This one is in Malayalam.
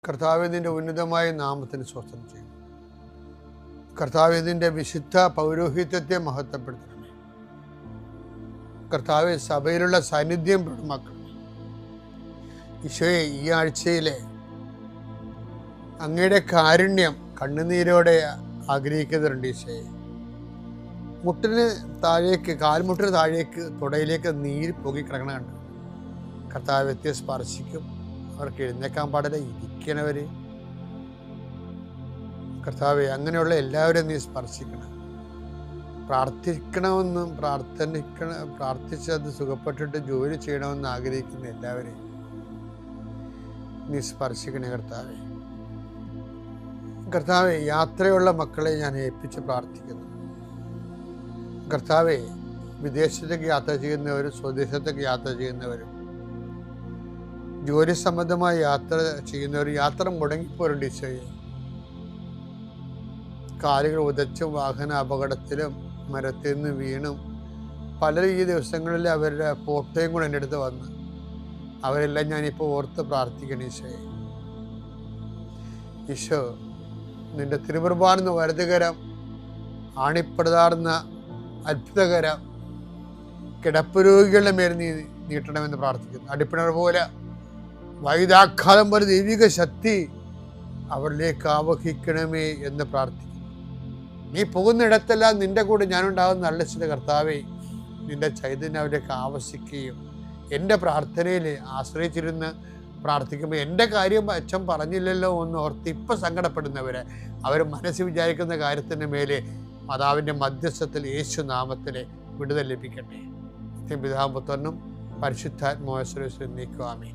കർത്താവേ, നിന്റെ ഉന്നതമായ നാമത്തിന് സ്വസ്ഥം ചെയ്യും. കർത്താവേ, നിന്റെ വിശുദ്ധ പൗരോഹിത്യത്തെ മഹത്വപ്പെടുത്തണമേ. കർത്താവേ, സഭയിലുള്ള സാന്നിധ്യം പ്രകടമാക്കണമേ. ഈശോയെ, ഈ ആഴ്ചയിലെ അങ്ങയുടെ കാരുണ്യം കണ്ണുനീരോടെ ആഗ്രഹിക്കുന്നുണ്ട്. ഈശോയെ, മുട്ടിന് താഴേക്ക്, കാൽമുട്ടിന് താഴേക്ക്, തുടയിലേക്ക് നീര് പൊങ്ങിക്കിടക്കണ കണ്ട് കർത്താവ് വ്യക്തിയെ സ്പർശിക്കും. അവർക്ക് എഴുന്നേക്കാൻ പാടില്ല, ഇരിക്കണവർ. കർത്താവെ, അങ്ങനെയുള്ള എല്ലാവരും നീ സ്പർശിക്കണം. പ്രാർത്ഥിക്കണമെന്നും പ്രാർത്ഥിച്ചത് സുഖപ്പെട്ടിട്ട് ജോലി ചെയ്യണമെന്ന് ആഗ്രഹിക്കുന്ന എല്ലാവരെയും നീ സ്പർശിക്കണേ കർത്താവെ. കർത്താവെ, യാത്രയുള്ള മക്കളെ ഞാൻ ഏൽപ്പിച്ച് പ്രാർത്ഥിക്കുന്നു. കർത്താവെ, വിദേശത്തേക്ക് യാത്ര ചെയ്യുന്നവരും സ്വദേശത്തേക്ക് യാത്ര ചെയ്യുന്നവരും ജോലി സംബന്ധമായി യാത്ര ചെയ്യുന്നവർ യാത്ര മുടങ്ങിപ്പോരുണ്ട്. ഈശോയെ, കാലുകൾ ഉദച്ചും വാഹന അപകടത്തിലും മരത്തിൽ നിന്ന് വീണും പലരും ഈ ദിവസങ്ങളിൽ അവരുടെ ഫോട്ടോയും കൂടെ എൻ്റെ അടുത്ത് വന്ന് അവരെല്ലാം ഞാനിപ്പോൾ ഓർത്ത് പ്രാർത്ഥിക്കണം. ഈശോയെ, ഈശോ, നിന്റെ തിരുമുറുപാടുന്ന വലതുകരം, ആണിപ്പെടുതാർന്ന അത്ഭുതകരം കിടപ്പ് രോഗികളുടെ മേൽ നീ നീട്ടണമെന്ന് പ്രാർത്ഥിക്കുന്നു. അടിപ്പിണർ പോലെ വൈദാഘാതം പോലെ ദൈവിക ശക്തി അവരിലേക്ക് ആവഹിക്കണമേ എന്ന് പ്രാർത്ഥിക്കുന്നു. നീ പോകുന്നിടത്തെല്ലാം നിന്റെ കൂടെ ഞാനുണ്ടാകുന്ന നല്ല ചില കർത്താവെ, നിന്റെ ചൈതന്യം അവരിലേക്ക് ആവശിക്കുകയും എൻ്റെ പ്രാർത്ഥനയിൽ ആശ്രയിച്ചിരുന്ന് പ്രാർത്ഥിക്കുമ്പോൾ എൻ്റെ കാര്യം അച്ഛൻ പറഞ്ഞില്ലല്ലോ എന്ന് ഓർത്ത് ഇപ്പം സങ്കടപ്പെടുന്നവരെ അവർ മനസ്സിൽ വിചാരിക്കുന്ന കാര്യത്തിൻ്റെ മേലെ മാതാവിൻ്റെ മധ്യസ്ഥത്തിൽ യേശു നാമത്തിലെ വിടുതൽ ലഭിക്കട്ടെ. പിതാവും പുത്രനും പരിശുദ്ധാത്മാവുമായ നീക്കുവാമേ.